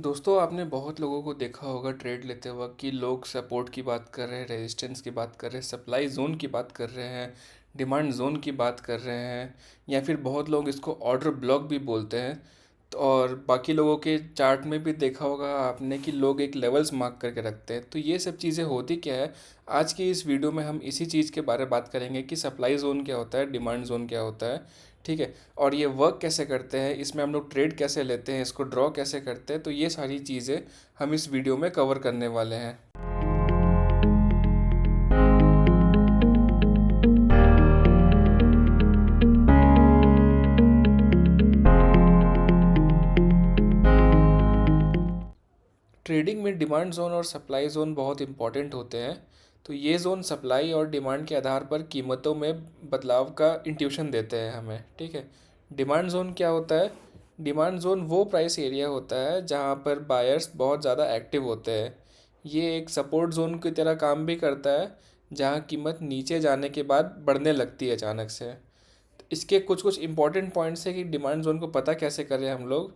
दोस्तों आपने बहुत लोगों को देखा होगा ट्रेड लेते वक्त कि लोग सपोर्ट की बात कर रहे हैं, रेजिस्टेंस की बात कर रहे हैं, सप्लाई जोन की बात कर रहे हैं, डिमांड जोन की बात कर रहे हैं, या फिर बहुत लोग इसको ऑर्डर ब्लॉक भी बोलते हैं। तो और बाकी लोगों के चार्ट में भी देखा होगा आपने कि लोग एक लेवल्स मार्क करके रखते हैं। तो ये सब चीज़ें होती क्या है, आज की इस वीडियो में हम इसी चीज़ के बारे में बात करेंगे कि सप्लाई जोन क्या होता है, डिमांड जोन क्या होता है। ठीक है। और ये वर्क कैसे करते हैं, इसमें हम लोग ट्रेड कैसे लेते हैं, इसको ड्रॉ कैसे करते हैं, तो ये सारी चीज़ें हम इस वीडियो में कवर करने वाले हैं। ट्रेडिंग में डिमांड जोन और सप्लाई जोन बहुत इंपॉर्टेंट होते हैं। तो ये जोन सप्लाई और डिमांड के आधार पर कीमतों में बदलाव का इंट्यूशन देते हैं हमें। ठीक है। डिमांड जोन क्या होता है? डिमांड जोन वो प्राइस एरिया होता है जहाँ पर बायर्स बहुत ज़्यादा एक्टिव होते हैं। ये एक सपोर्ट जोन की तरह काम भी करता है, जहाँ कीमत नीचे जाने के बाद बढ़ने लगती है अचानक से। तो इसके कुछ कुछ इंपॉर्टेंट पॉइंट्स है कि डिमांड जोन को पता कैसे करें हम लोग।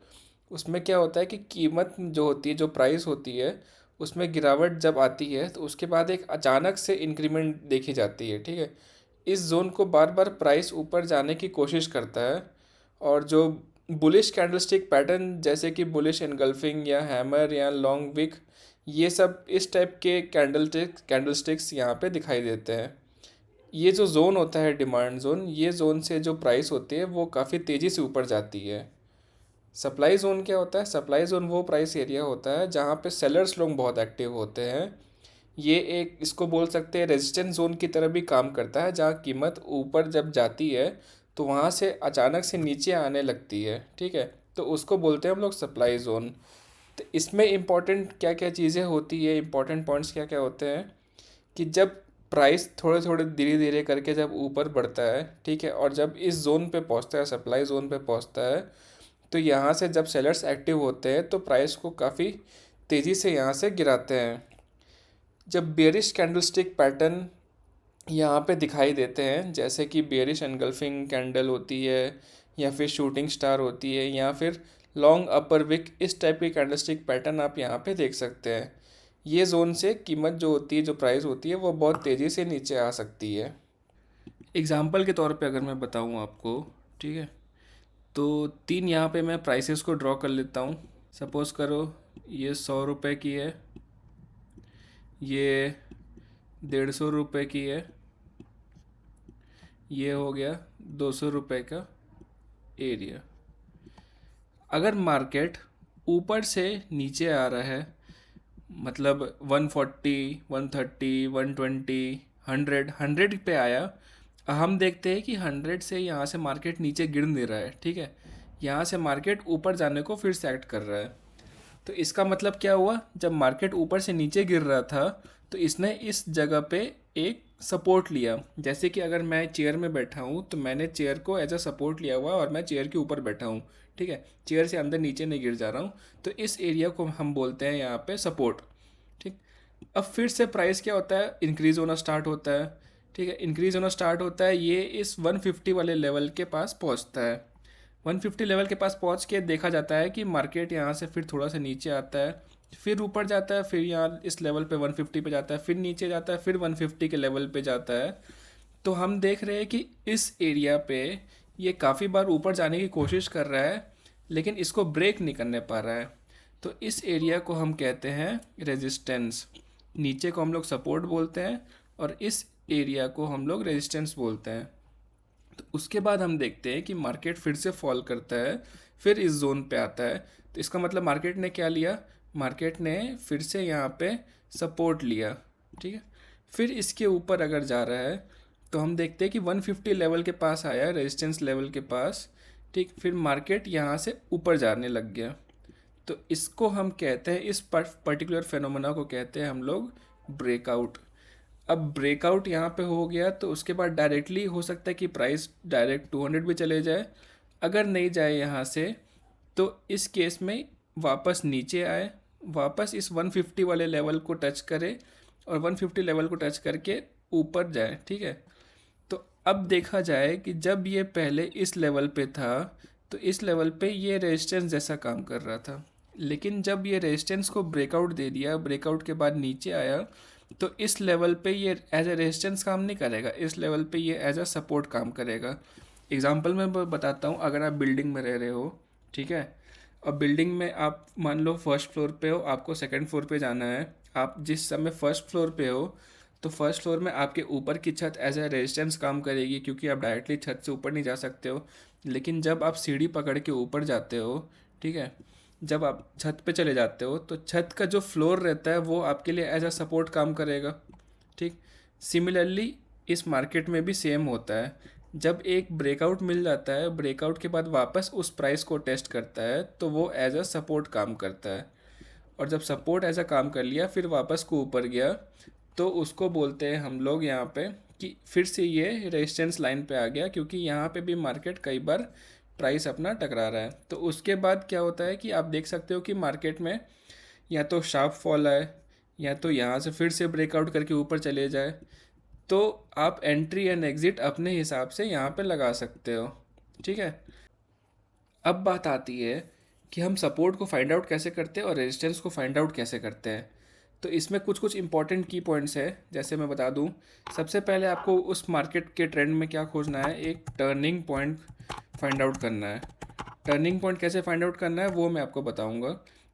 उसमें क्या होता है कि कीमत जो होती है, जो प्राइस होती है, उसमें गिरावट जब आती है तो उसके बाद एक अचानक से इंक्रीमेंट देखी जाती है। ठीक है। इस जोन को बार बार प्राइस ऊपर जाने की कोशिश करता है। और जो बुलिश कैंडलस्टिक पैटर्न, जैसे कि बुलिश एनगल्फिंग या हैमर या लॉन्ग विक, ये सब इस टाइप के कैंडलस्टिक्स यहाँ पे दिखाई देते हैं। ये जो जोन होता है डिमांड जोन, ये जोन से जो प्राइस होती है वो काफ़ी तेज़ी से ऊपर जाती है। सप्लाई जोन क्या होता है? सप्लाई जोन वो प्राइस एरिया होता है जहाँ पे सेलर्स लोग बहुत एक्टिव होते हैं। ये एक, इसको बोल सकते हैं, रेजिस्टेंस जोन की तरह भी काम करता है, जहाँ कीमत ऊपर जब जाती है तो वहाँ से अचानक से नीचे आने लगती है। ठीक है। तो उसको बोलते हैं हम लोग सप्लाई जोन। तो इसमें इम्पॉर्टेंट क्या क्या चीज़ें होती है, इम्पॉर्टेंट पॉइंट्स क्या क्या होते हैं कि जब प्राइस थोड़े थोड़े धीरे धीरे करके जब ऊपर बढ़ता है, ठीक है, और जब इस जोन पे पहुंचता है, सप्लाई जोन पे पहुंचता है, तो यहाँ से जब सेलर्स एक्टिव होते हैं तो प्राइस को काफ़ी तेज़ी से यहाँ से गिराते हैं। जब बेरिश कैंडलस्टिक पैटर्न यहाँ पे दिखाई देते हैं, जैसे कि बेरिश एनगल्फिंग कैंडल होती है, या फिर शूटिंग स्टार होती है, या फिर लॉन्ग अपर विक, इस टाइप की कैंडलस्टिक पैटर्न आप यहाँ पे देख सकते हैं। ये जोन से कीमत जो होती है, जो प्राइस होती है, वो बहुत तेज़ी से नीचे आ सकती है। एग्जाम्पल के तौर पे अगर मैं बताऊँ आपको, ठीक है, तो तीन यहाँ पे मैं प्राइसेस को ड्रॉ कर लेता हूँ। सपोज़ करो ये 100 रुपये की है, ये 150 रुपये की है, ये हो गया 200 रुपये का एरिया। अगर मार्केट ऊपर से नीचे आ रहा है, मतलब 140, 130, 120, 100 पे आया, हम देखते हैं कि 100 से यहाँ से मार्केट नीचे गिर नहीं रहा है। ठीक है। यहाँ से मार्केट ऊपर जाने को फिर से एक्ट कर रहा है। तो इसका मतलब क्या हुआ? जब मार्केट ऊपर से नीचे गिर रहा था तो इसने इस जगह पे एक सपोर्ट लिया। जैसे कि अगर मैं चेयर में बैठा हूँ तो मैंने चेयर को एज अ सपोर्ट लिया हुआ और मैं चेयर के ऊपर बैठा हूँ। ठीक है। चेयर से अंदर नीचे नहीं गिर जा रहा हूँ। तो इस एरिया को हम बोलते हैं यहाँ पे सपोर्ट। ठीक। अब फिर से प्राइस क्या होता है? इंक्रीज़ होना स्टार्ट होता है। ठीक है। इंक्रीज़ होना स्टार्ट होता है, ये इस 150 वाले लेवल के पास पहुँचता है। 150 लेवल के पास पहुंच के देखा जाता है कि मार्केट यहाँ से फिर थोड़ा सा नीचे आता है, फिर ऊपर जाता है, फिर यहाँ इस लेवल पे 150 पे जाता है, फिर नीचे जाता है, फिर 150 के लेवल पे जाता है। तो हम देख रहे हैं कि इस एरिया पे ये काफ़ी बार ऊपर जाने की कोशिश कर रहा है, लेकिन इसको ब्रेक नहीं करने पा रहा है। तो इस एरिया को हम कहते हैं रेजिस्टेंस। नीचे को हम लोग सपोर्ट बोलते हैं और इस एरिया को हम लोग रेजिस्टेंस बोलते हैं। तो उसके बाद हम देखते हैं कि मार्केट फिर से फॉल करता है, फिर इस जोन पे आता है। तो इसका मतलब मार्केट ने क्या लिया? मार्केट ने फिर से यहाँ पे सपोर्ट लिया। ठीक है। फिर इसके ऊपर अगर जा रहा है तो हम देखते हैं कि 150 लेवल के पास आया, रेजिस्टेंस लेवल के पास। ठीक। फिर मार्केट यहाँ से ऊपर जाने लग गया। तो इसको हम कहते हैं, इस पर्टिकुलर फेनोमेना को कहते हैं हम लोग ब्रेकआउट। अब ब्रेकआउट यहाँ पे हो गया तो उसके बाद डायरेक्टली हो सकता है कि प्राइस डायरेक्ट 200 भी चले जाए। अगर नहीं जाए यहाँ से तो इस केस में वापस नीचे आए, वापस इस 150 वाले लेवल को टच करे और 150 लेवल को टच करके ऊपर जाए। ठीक है। तो अब देखा जाए कि जब ये पहले इस लेवल पे था तो इस लेवल पे ये रेजिस्टेंस जैसा काम कर रहा था। लेकिन जब ये रेजिस्टेंस को ब्रेकआउट दे दिया, ब्रेकआउट के बाद नीचे आया, तो इस लेवल पे ये एज ए रेजिस्टेंस काम नहीं करेगा, इस लेवल पे ये एज अ सपोर्ट काम करेगा। एग्जांपल मैं बताता हूँ। अगर आप बिल्डिंग में रह रहे हो, ठीक है, और बिल्डिंग में आप मान लो फर्स्ट फ्लोर पे हो, आपको सेकंड फ्लोर पे जाना है। आप जिस समय फर्स्ट फ्लोर पे हो, तो फर्स्ट फ्लोर में आपके ऊपर की छत एज ए रेजिस्टेंस काम करेगी, क्योंकि आप डायरेक्टली छत से ऊपर नहीं जा सकते हो। लेकिन जब आप सीढ़ी पकड़ के ऊपर जाते हो, ठीक है, जब आप छत पे चले जाते हो, तो छत का जो फ्लोर रहता है वो आपके लिए एज अ सपोर्ट काम करेगा। ठीक। सिमिलरली इस मार्केट में भी सेम होता है। जब एक ब्रेकआउट मिल जाता है, ब्रेकआउट के बाद वापस उस प्राइस को टेस्ट करता है, तो वो एज अ सपोर्ट काम करता है। और जब सपोर्ट ऐसा काम कर लिया, फिर वापस को ऊपर गया, तो उसको बोलते हैं हम लोग यहाँ पे कि फिर से ये रेजिस्टेंस लाइन पे आ गया, क्योंकि यहाँ पे भी मार्केट कई बार प्राइस अपना टकरा रहा है। तो उसके बाद क्या होता है कि आप देख सकते हो कि मार्केट में या तो शार्प फॉल आए, या तो यहाँ से फिर से ब्रेकआउट करके ऊपर चले जाए। तो आप एंट्री एंड एग्ज़िट अपने हिसाब से यहाँ पे लगा सकते हो। ठीक है। अब बात आती है कि हम सपोर्ट को फाइंड आउट कैसे करते हैं और रेजिस्टेंस को फाइंड आउट कैसे करते हैं। तो इसमें कुछ कुछ इंपॉर्टेंट की पॉइंट्स है, जैसे मैं बता दूं। सबसे पहले आपको उस मार्केट के ट्रेंड में क्या खोजना है, एक टर्निंग पॉइंट फाइंड आउट करना है। टर्निंग पॉइंट कैसे फाइंड आउट करना है वो मैं आपको बताऊंगा।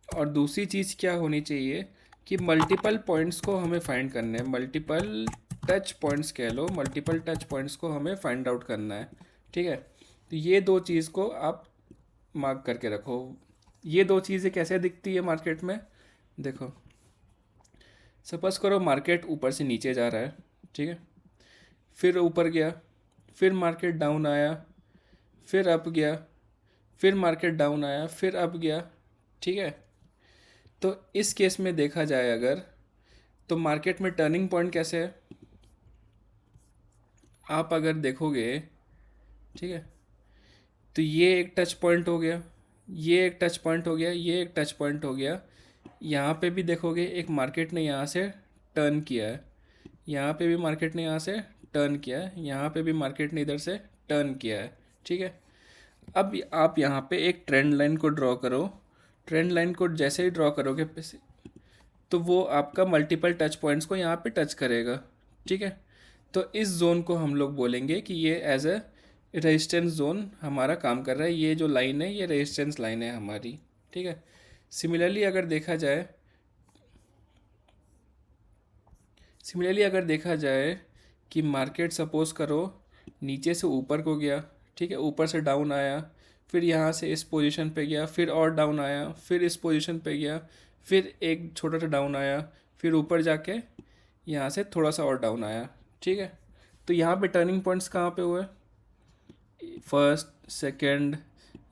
और दूसरी चीज़ क्या होनी चाहिए कि मल्टीपल पॉइंट्स को हमें फाइंड करने हैं, मल्टीपल टच पॉइंट्स कह लो, मल्टीपल टच पॉइंट्स को हमें फाइंड आउट करना है। ठीक है। तो ये दो चीज़ को आप मार्क करके रखो। ये दो चीज़ें कैसे दिखती है मार्केट में, देखो। सपोज करो मार्केट ऊपर से नीचे जा रहा है, ठीक है, फिर ऊपर गया, फिर मार्केट डाउन आया, फिर अप गया, फिर मार्केट डाउन आया, फिर अप गया। ठीक है। तो इस केस में देखा जाए अगर, तो मार्केट में टर्निंग पॉइंट कैसे है, आप अगर देखोगे, ठीक है, तो ये एक टच पॉइंट हो गया, ये एक टच पॉइंट हो गया, ये एक टच पॉइंट हो गया। यहाँ पे भी देखोगे एक मार्केट ने यहाँ से टर्न किया है, यहाँ पे भी मार्केट ने यहाँ से टर्न किया है, यहाँ पे भी मार्केट ने इधर से टर्न किया है। ठीक है। अब आप यहाँ पे एक ट्रेंड लाइन को ड्रॉ करो। ट्रेंड लाइन को जैसे ही ड्रॉ करोगे, तो वो आपका मल्टीपल टच पॉइंट्स को यहाँ पे टच करेगा। ठीक है। तो इस जोन को हम लोग बोलेंगे कि ये एज ए रेजिस्टेंस जोन हमारा काम कर रहा है। ये जो लाइन है ये रेजिस्टेंस लाइन है हमारी। ठीक है। सिमिलरली अगर देखा जाए, कि मार्केट सपोज करो नीचे से ऊपर को गया, ठीक है, ऊपर से डाउन आया, फिर यहाँ से इस पोजीशन पे गया, फिर और डाउन आया, फिर इस पोजीशन पे गया, फिर एक छोटा सा डाउन आया, फिर ऊपर जाके यहाँ से थोड़ा सा और डाउन आया। ठीक है। तो यहाँ पे टर्निंग पॉइंट्स कहाँ पे हुए, फर्स्ट सेकंड,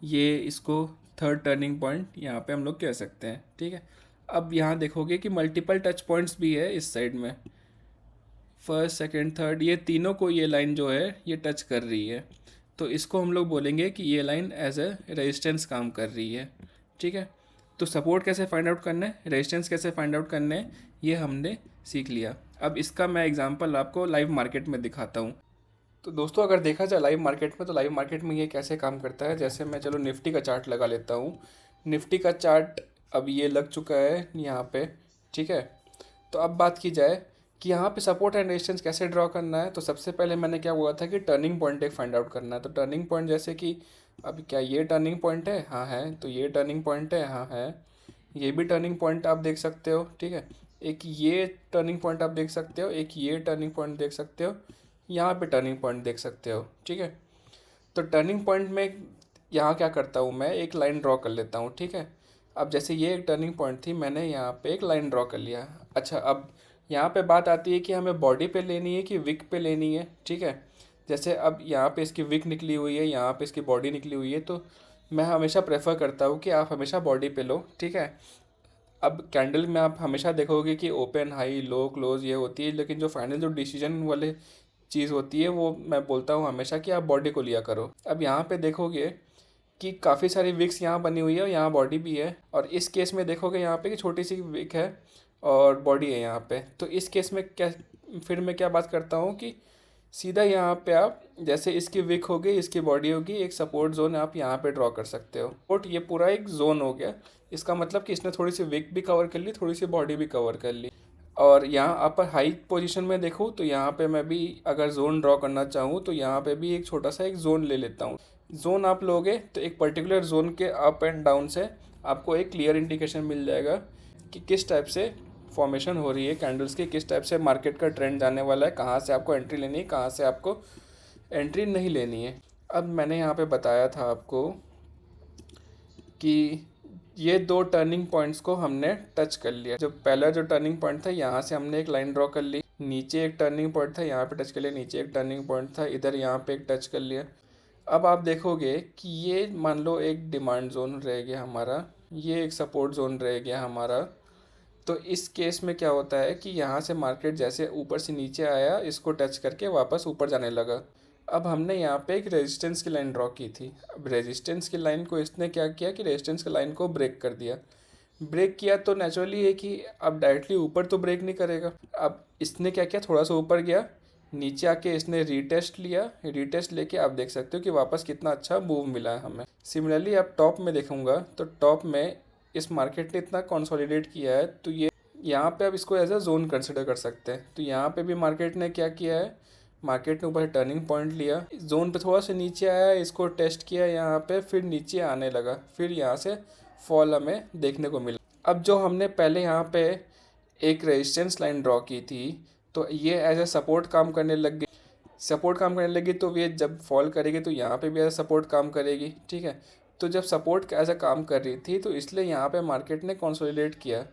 ये इसको थर्ड टर्निंग पॉइंट यहाँ पे हम लोग कह सकते हैं। ठीक है। अब यहाँ देखोगे कि मल्टीपल टच पॉइंट्स भी है इस साइड में, फर्स्ट सेकंड थर्ड, ये तीनों को ये लाइन जो है ये टच कर रही है। तो इसको हम लोग बोलेंगे कि ये लाइन एज ए रेजिस्टेंस काम कर रही है। ठीक है। तो सपोर्ट कैसे फाइंड आउट करना है, रेजिस्टेंस कैसे फाइंड आउट करने हैं, ये हमने सीख लिया। अब इसका मैं एग्जांपल आपको लाइव मार्केट में दिखाता हूँ। तो दोस्तों अगर देखा जाए लाइव मार्केट में, तो लाइव मार्केट में ये कैसे काम करता है, जैसे मैं चलो निफ्टी का चार्ट लगा लेता हूँ। निफ्टी का चार्ट अब ये लग चुका है यहाँ पे। ठीक है। तो अब बात की जाए कि यहाँ पे सपोर्ट एंड रेजिस्टेंस कैसे ड्रॉ करना है, तो सबसे पहले मैंने क्या बोला था कि टर्निंग पॉइंट एक फाइंड आउट करना है। तो टर्निंग पॉइंट जैसे कि अब क्या ये टर्निंग पॉइंट है, हाँ है, तो ये टर्निंग पॉइंट है, हाँ है, ये भी टर्निंग पॉइंट आप देख सकते हो। ठीक है। एक ये टर्निंग पॉइंट आप देख सकते हो, एक ये टर्निंग पॉइंट देख सकते हो, यहाँ पे टर्निंग पॉइंट देख सकते हो। ठीक है। तो टर्निंग पॉइंट में यहाँ क्या करता हूँ, मैं एक लाइन ड्रॉ कर लेता हूँ। ठीक है। अब जैसे ये एक टर्निंग पॉइंट थी, मैंने यहाँ पे एक लाइन ड्रॉ कर लिया। अच्छा, अब यहाँ पे बात आती है कि हमें बॉडी पे लेनी है कि विक पे लेनी है। ठीक है। जैसे अब यहाँ पे इसकी विक निकली हुई है, यहाँ पे इसकी बॉडी निकली हुई है, तो मैं हमेशा प्रेफर करता हूँ कि आप हमेशा बॉडी पे लो। ठीक है। अब कैंडल में आप हमेशा देखोगे कि ओपन हाई लो क्लोज ये होती है, लेकिन जो फाइनल जो डिसीजन वाले चीज़ होती है वो मैं बोलता हूँ हमेशा कि आप बॉडी को लिया करो। अब यहाँ पे देखोगे कि काफ़ी सारी विक्स यहाँ बनी हुई है और यहाँ बॉडी भी है, और इस केस में देखोगे यहाँ पे कि छोटी सी विक है और बॉडी है यहाँ पे। तो इस केस में क्या, फिर मैं क्या बात करता हूँ कि सीधा यहाँ पे आप जैसे इसकी विक होगी, इसकी बॉडी होगी, एक सपोर्ट जोन आप यहाँ पे ड्रॉ कर सकते हो। सपोर्ट ये पूरा एक जोन हो गया। इसका मतलब कि इसने थोड़ी सी विक भी कवर कर ली, थोड़ी सी बॉडी भी कवर कर ली। और यहाँ अपर हाई पोजीशन में देखूँ तो यहाँ पे मैं भी अगर जोन ड्रॉ करना चाहूँ तो यहाँ पे भी एक छोटा सा एक जोन ले लेता हूँ। जोन आप लोगे तो एक पर्टिकुलर जोन के अप एंड डाउन से आपको एक क्लियर इंडिकेशन मिल जाएगा कि किस टाइप से फॉर्मेशन हो रही है कैंडल्स की, किस टाइप से मार्केट का ट्रेंड जाने वाला है, कहाँ से आपको एंट्री लेनी है, कहाँ से आपको एंट्री नहीं लेनी है। अब मैंने यहाँ पे बताया था आपको कि ये दो टर्निंग पॉइंट्स को हमने टच कर लिया। जो पहला जो टर्निंग पॉइंट था यहाँ से हमने एक लाइन ड्रॉ कर ली, नीचे एक टर्निंग पॉइंट था यहाँ पे टच कर लिया, नीचे एक टर्निंग पॉइंट था इधर यहाँ पे एक टच कर लिया। अब आप देखोगे कि ये मान लो एक डिमांड जोन रह गया हमारा, ये एक सपोर्ट जोन रह गया हमारा। तो इस केस में क्या होता है कि यहाँ से मार्केट जैसे ऊपर से नीचे आया, इसको टच करके वापस ऊपर जाने लगा। अब हमने यहाँ पे एक रेजिस्टेंस की लाइन ड्रॉ की थी। अब रेजिस्टेंस की लाइन को इसने क्या किया कि रेजिस्टेंस की लाइन को ब्रेक कर दिया। ब्रेक किया तो नेचुरली है कि अब डायरेक्टली ऊपर तो ब्रेक नहीं करेगा। अब इसने क्या किया, थोड़ा सा ऊपर गया, नीचे आके इसने रीटेस्ट लिया। रीटेस्ट लेके आप देख सकते हो कि वापस कितना अच्छा मूव मिला है हमें। सिमिलरली अब टॉप में देखूंगा तो टॉप में इस मार्केट ने इतना कंसोलिडेट किया है तो ये यहाँ पे आप इसको एज अ जोन कंसिडर कर सकते हैं। तो यहाँ पे भी मार्केट ने क्या किया है, मार्केट ने ऊपर टर्निंग पॉइंट लिया, जोन पे थोड़ा सा नीचे आया, इसको टेस्ट किया यहाँ पे, फिर नीचे आने लगा, फिर यहाँ से फॉल हमें देखने को मिला। अब जो हमने पहले यहाँ पे एक रेजिस्टेंस लाइन ड्रॉ की थी तो ये एज ए सपोर्ट काम करने लग गई। सपोर्ट काम करने लगी तो ये जब फॉल करेगी तो यहाँ पे भी एज ए सपोर्ट काम करेगी, ठीक है। तो जब सपोर्ट एज ए काम कर रही थी तो इसलिए यहाँ पे मार्केट ने कंसोलिडेट किया,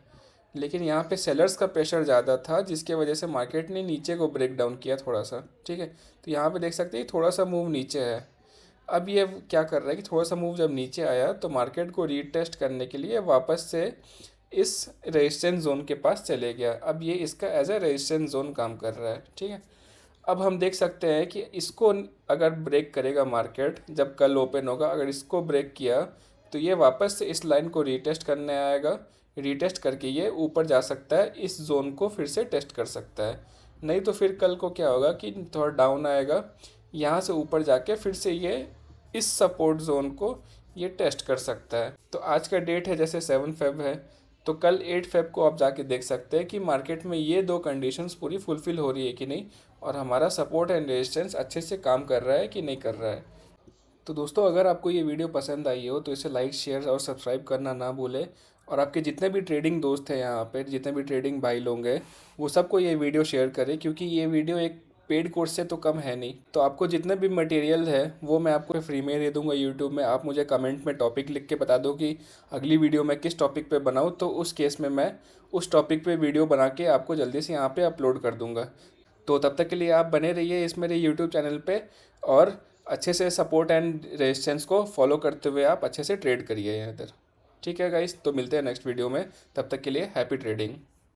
लेकिन यहाँ पे सेलर्स का प्रेशर ज़्यादा था जिसके वजह से मार्केट ने नीचे को ब्रेक डाउन किया थोड़ा सा, ठीक है। तो यहाँ पे देख सकते हैं थोड़ा सा मूव नीचे है। अब ये क्या कर रहा है कि थोड़ा सा मूव जब नीचे आया तो मार्केट को रीटेस्ट करने के लिए वापस से इस रेजिस्टेंस जोन के पास चले गया। अब ये इसका एज ए रेजिस्टेंस जोन काम कर रहा है, ठीक है। अब हम देख सकते हैं कि इसको अगर ब्रेक करेगा मार्केट, जब कल ओपन होगा, अगर इसको ब्रेक किया तो ये वापस से इस लाइन को रीटेस्ट करने आएगा। रीटेस्ट करके ये ऊपर जा सकता है, इस जोन को फिर से टेस्ट कर सकता है। नहीं तो फिर कल को क्या होगा कि थोड़ा डाउन आएगा, यहाँ से ऊपर जाके फिर से ये इस सपोर्ट जोन को ये टेस्ट कर सकता है। तो आज का डेट है जैसे 7 फेब है, तो कल 8 फेब को आप जाके देख सकते हैं कि मार्केट में ये दो कंडीशंस पूरी फुलफिल हो रही है कि नहीं, और हमारा सपोर्ट एंड रेजिस्टेंस अच्छे से काम कर रहा है कि नहीं कर रहा है। तो दोस्तों अगर आपको ये वीडियो पसंद आई हो तो इसे लाइक, शेयर और सब्सक्राइब करना ना भूलें। और आपके जितने भी ट्रेडिंग दोस्त हैं यहाँ पे, जितने भी ट्रेडिंग भाई लोग हैं, वो सबको ये वीडियो शेयर करें, क्योंकि ये वीडियो एक पेड कोर्स से तो कम है नहीं। तो आपको जितने भी मटेरियल है वो मैं आपको फ्री में दे दूंगा यूट्यूब में। आप मुझे कमेंट में टॉपिक लिख के बता दो कि अगली वीडियो मैं किस टॉपिक पे बनाऊँ, तो उस केस में मैं उस टॉपिक पे वीडियो बना के आपको जल्दी से यहाँ पे अपलोड कर दूँगा। तो तब तक के लिए आप बने रहिए इस मेरे यूट्यूब चैनल पे, और अच्छे से सपोर्ट एंड रेजिस्टेंस को फॉलो करते हुए आप अच्छे से ट्रेड करिए यहाँ इधर। ठीक है गाइस, तो मिलते हैं नेक्स्ट वीडियो में। तब तक के लिए हैप्पी ट्रेडिंग।